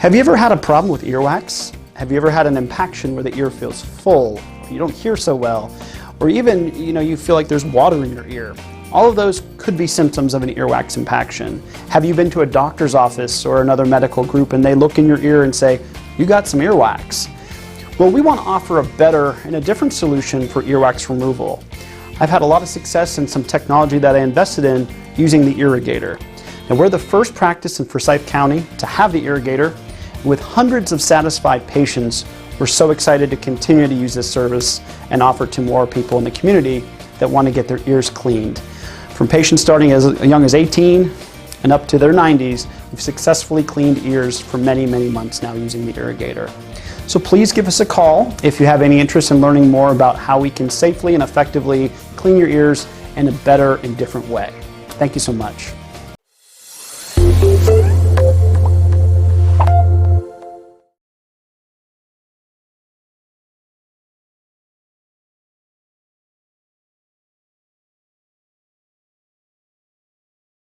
Have you ever had a problem with earwax? Have you ever had an impaction where the ear feels full, you don't hear so well, or even you feel like there's water in your ear? All of those could be symptoms of an earwax impaction. Have you been to a doctor's office or another medical group and they look in your ear and say, you got some earwax? Well, we want to offer a better and a different solution for earwax removal. I've had a lot of success in some technology that I invested in using the irrigator. And we're the first practice in Forsyth County to have the irrigator. With hundreds of satisfied patients, we're so excited to continue to use this service and offer to more people in the community that want to get their ears cleaned. From patients starting as young as 18 and up to their 90s, we've successfully cleaned ears for many, many months now using the irrigator. So please give us a call if you have any interest in learning more about how we can safely and effectively clean your ears in a better and different way. Thank you so much.